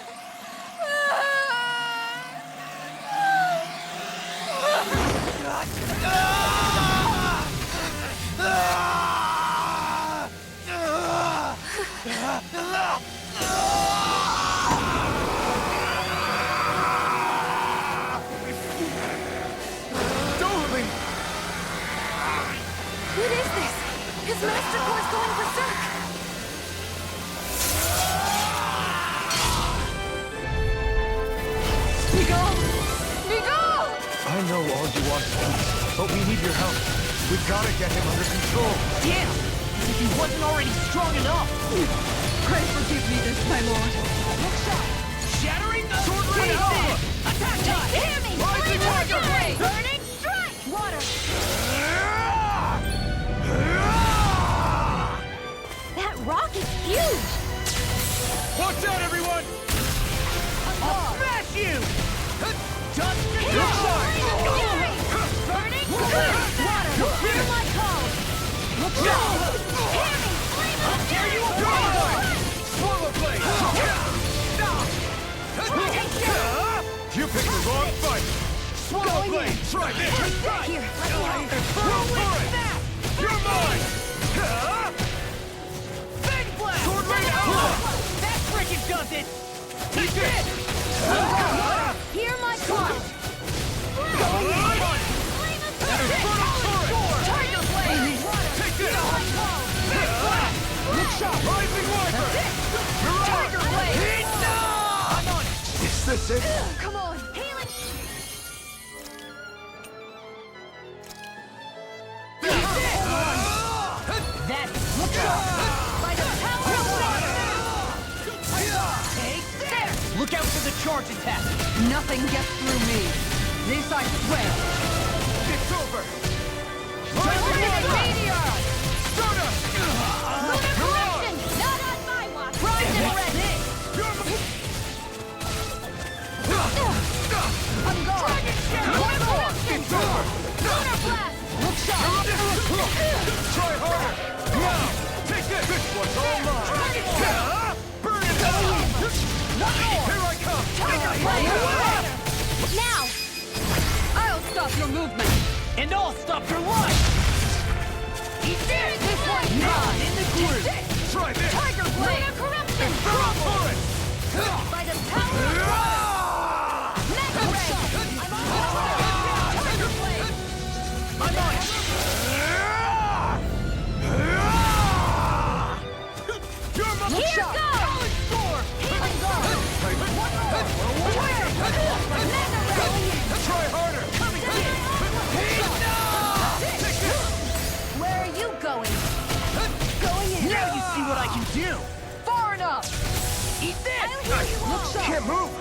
What is this? His master core is going berserk! Miguel! Miguel! I know all you want, but we need your help. We've got to get him under control. Damn! As if he wasn't already strong enough! Pray forgive me this, my lord. Look shot! Shattering the sword rain! Attack time! Hear me! Rising Tiger Tiger blade! Blade! Burning strike! Water! That rock is huge! Watch out, everyone! I'll smash you! Dust and Hear charge! Burning strike! Water! Hear my call! Look out! Hear me! Flame of Tear you fury! apart! Swallow blade! You picked the wrong fight. Swallow blade! Try this! Here, Go for it! You're mine! Big blast! Sword rain out! That frickin' does it! Take this! Hear my call! Flame of fury! Tiger blade! Take this! Hear my call! Big blast! Look shot! Rising Viper! Tiger blade! I'm on it! Is this it? Come on! Healing! That is look shot! By the power of water! Take this! Look out for the charge attack! Nothing gets through me. This I swear. It's over! Meteor! Stardust! Lunar corruption! Not on my watch! Rise and ready! I'm gone! Dragon Shell! Lunar corruption! It's over! Lunar blast! Look sharp. Try harder! Now! Take this! This one's all mine! Dragon Shell! Burn it down! Here I come! Tiger blade! Now! I'll stop your movement. And I'll stop your life! Eat this! This one's Now mine! in the groove! Try this! Tiger blade! Lunar corruption! Go for it! By the power of water! Mega ray! I'm on Tiger blade! I'm on it! You're my Here goes! Score! Healing guard! Mega ray! Try harder! Where are you going? Going in! Now you see what I can do! Far enough. Eat this! I'll heal you all! Can't move.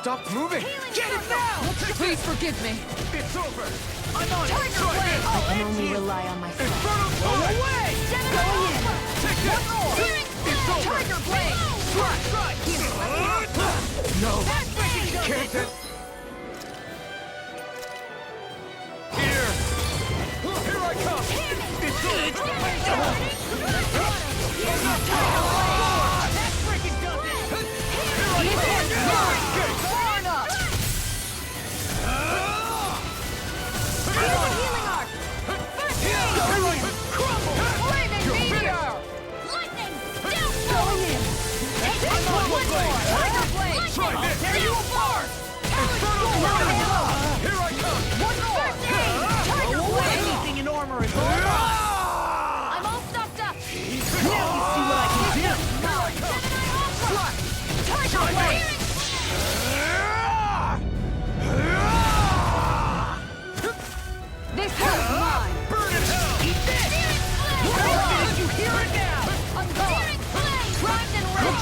stopped moving. Get it now! Please forgive me. It's over! I'm on it! Tiger Try Blade! this! I can only rely on myself. Go away! Going in! Take this! It's over! Tiger Blade! Strike! No. That's freaking good! Can't that... Here! Here I come! It's over! That freaking does it! Far enough! Healing arc! First aid! Flaming meteor! Lightning! Downfall! Going in! Take this one more! Tiger Blade! Try I'll this! tear you apart! Here I come! One more! Tiger Blade! Anything in armor is I'm all stocked up! Now you see what I can do! Tiger Blade! This one's mine! Burn in hell! Eat this! Did you hear it now? I'm gone! Primed and ready!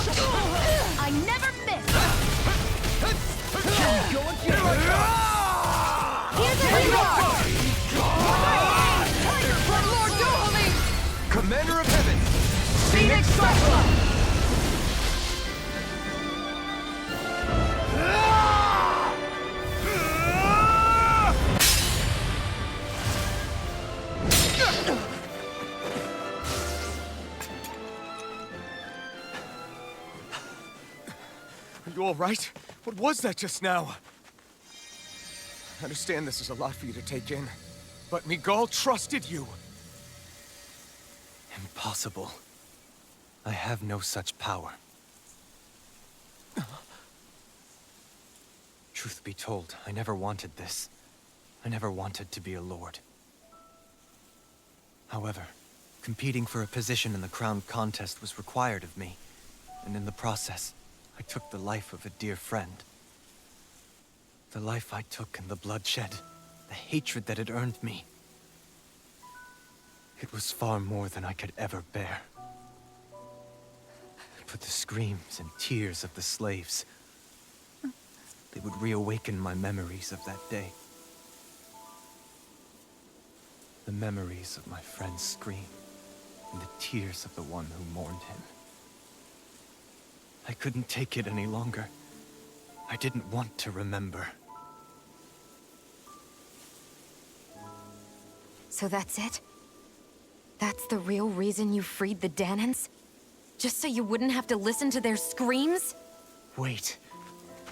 I never miss! Here we go again! Here's a reward! Tiger for Lord Dohalim! Commander of Heaven! Phoenix Cyclone! Are you all right? What was that just now? I understand this is a lot for you to take in, but Miguel trusted you. Impossible. I have no such power. Truth be told, I never wanted this. I never wanted to be a lord. However, competing for a position in the crown contest was required of me, and in the process, I took the life of a dear friend. The life I took and the bloodshed, the hatred that it earned me. It was far more than I could ever bear. But the screams and tears of the slaves, they would reawaken my memories of that day. The memories of my friend's scream, and the tears of the one who mourned him. I couldn't take it any longer. I didn't want to remember. So that's it? That's the real reason you freed the Danans? Just so you wouldn't have to listen to their screams? Wait.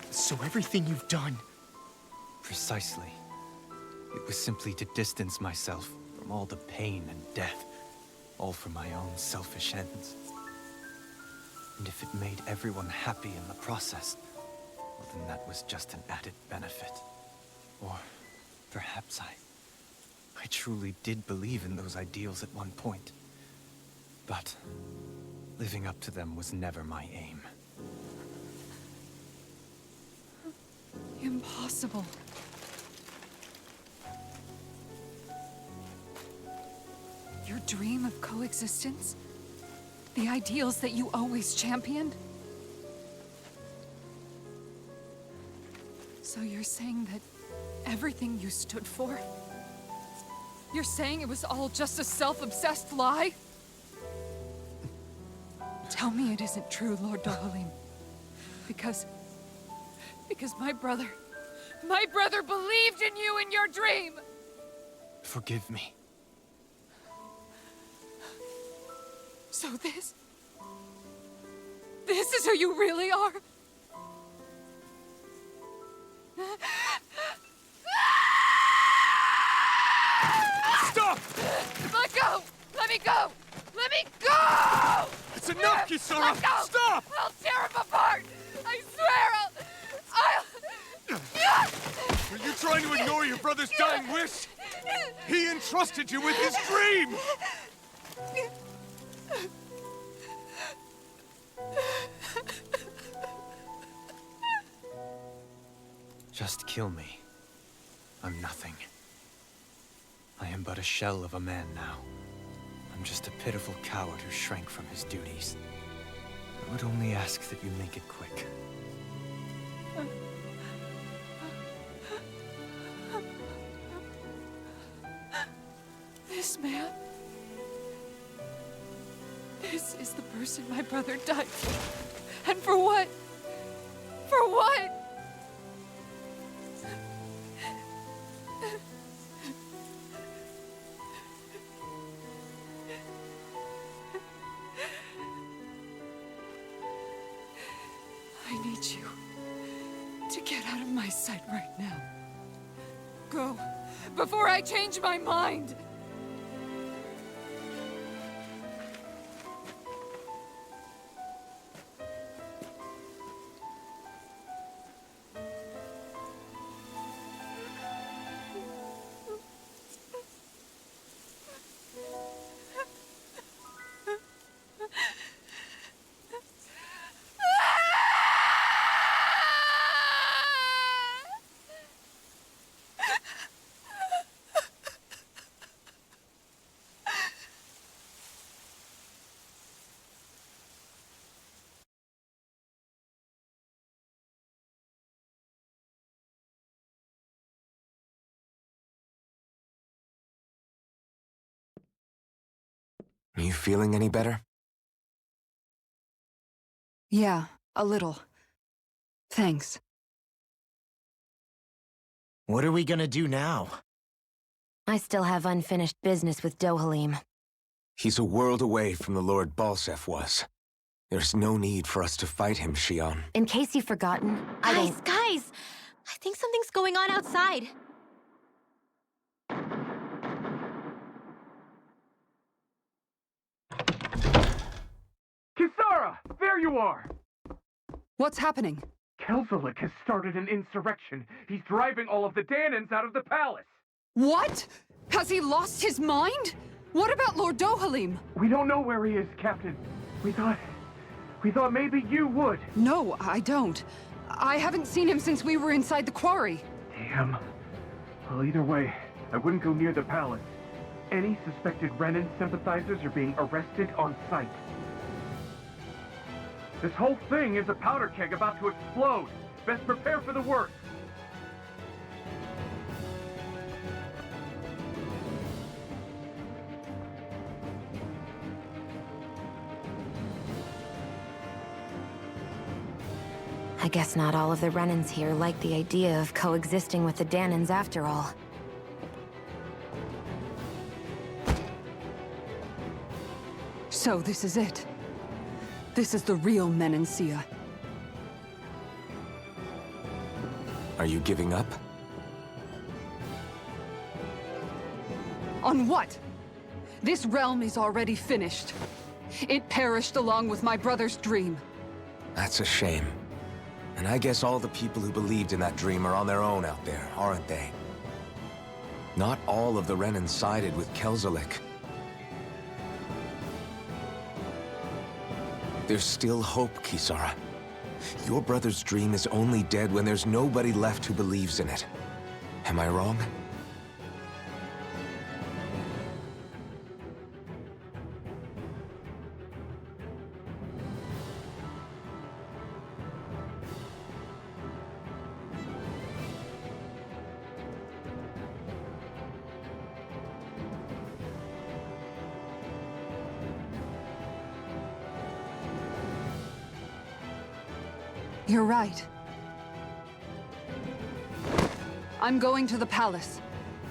So everything you've done... Precisely. It was simply to distance myself from all the pain and death, all for my own selfish ends. And if it made everyone happy in the process, well, then that was just an added benefit. Or perhaps I truly did believe in those ideals at one point. But living up to them was never my aim. Impossible. Your dream of coexistence? The ideals that you always championed? So you're saying that everything you stood for? You're saying it was all just a self-obsessed lie? Tell me it isn't true, Lord Dohalim. Because my brother believed in you in your dream! Forgive me. So this is who you really are? Stop! Let go! Let me go! Let me go! It's enough, Kisara! Let go! Stop! I'll tear him apart! I swear I'll... Are you trying to ignore your brother's dying wish? He entrusted you with his dream! Just kill me. I'm nothing. I am but a shell of a man now. I'm just a pitiful coward who shrank from his duties. I would only ask that you make it quick. This man? This is the person my brother died for. And for what? For what? I need you to get out of my sight right now. Go, before I change my mind! Are you feeling any better? Yeah, a little. Thanks. What are we gonna do now? I still have unfinished business with Dohalim. He's a world away from the Lord Balsef was. There's no need for us to fight him, Shion. In case you've forgotten, Guys! I think something's going on outside. Kisara! There you are! What's happening? Kelzelik has started an insurrection. He's driving all of the Danans out of the palace. What? Has he lost his mind? What about Lord Dohalim? We don't know where he is, Captain. We thought maybe you would. No, I don't. I haven't seen him since we were inside the quarry. Damn. Well, either way, I wouldn't go near the palace. Any suspected Renan sympathizers are being arrested on sight. This whole thing is a powder keg about to explode. Best prepare for the worst. I guess not all of the Renans here like the idea of coexisting with the Danans after all. So this is it. This is the real Menancia. Are you giving up? On what? This realm is already finished. It perished along with my brother's dream. That's a shame. And I guess all the people who believed in that dream are on their own out there, aren't they? Not all of the Renan sided with Kelzelik. There's still hope, Kisara. Your brother's dream is only dead when there's nobody left who believes in it. Am I wrong? You're right. I'm going to the palace.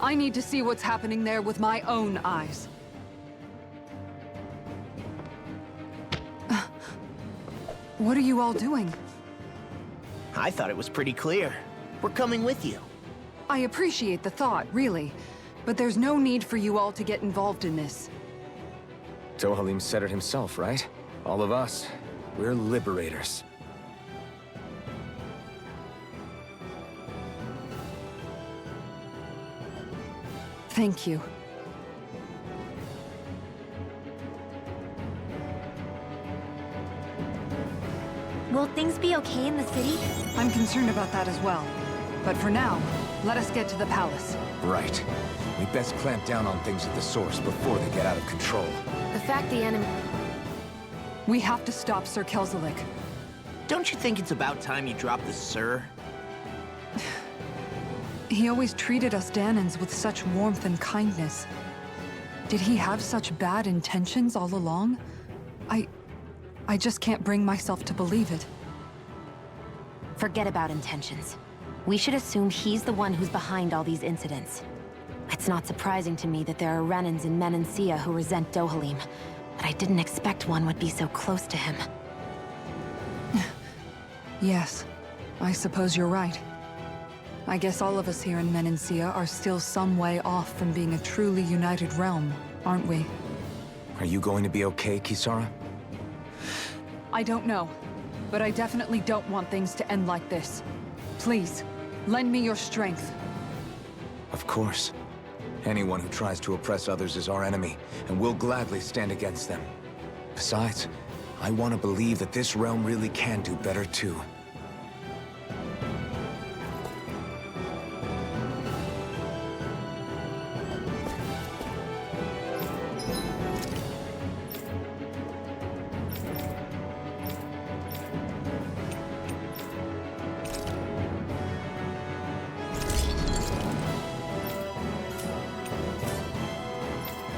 I need to see what's happening there with my own eyes. What are you all doing? I thought it was pretty clear. We're coming with you. I appreciate the thought, really. But there's no need for you all to get involved in this. Dohalim said it himself, right? All of us. We're liberators. Thank you. Will things be okay in the city? I'm concerned about that as well. But for now, let us get to the palace. Right. We best clamp down on things at the source before they get out of control. The fact the enemy... We have to stop Sir Kelzelik. Don't you think it's about time you dropped the sir? He always treated us Danans with such warmth and kindness. Did he have such bad intentions all along? I just can't bring myself to believe it. Forget about intentions. We should assume he's the one who's behind all these incidents. It's not surprising to me that there are Renans in Menancia who resent Dohalim, but I didn't expect one would be so close to him. Yes, I suppose you're right. I guess all of us here in Menancia are still some way off from being a truly united realm, aren't we? Are you going to be okay, Kisara? I don't know, but I definitely don't want things to end like this. Please, lend me your strength. Of course. Anyone who tries to oppress others is our enemy, and we'll gladly stand against them. Besides, I want to believe that this realm really can do better too.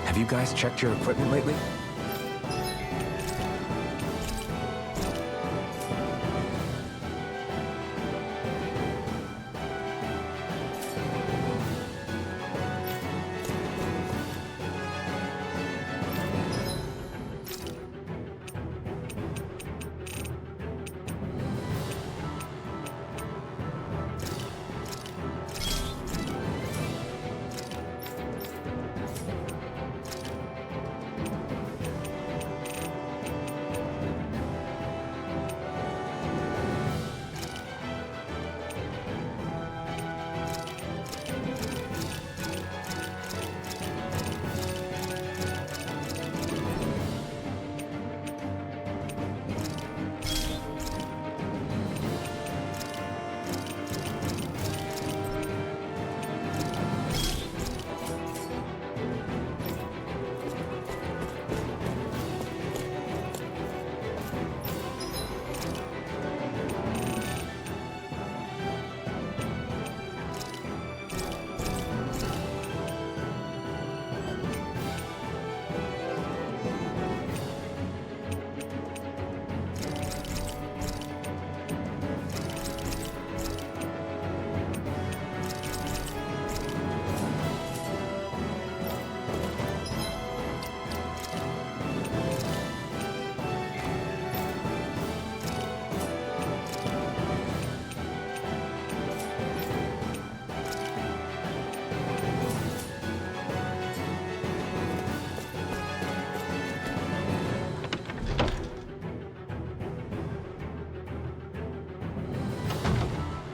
Have you guys checked your equipment lately?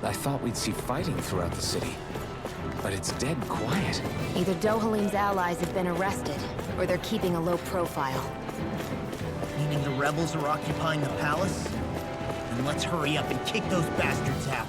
I thought we'd see fighting throughout the city, but it's dead quiet. Either Dohalim's allies have been arrested, or they're keeping a low profile. Meaning the rebels are occupying the palace? Then let's hurry up and kick those bastards out.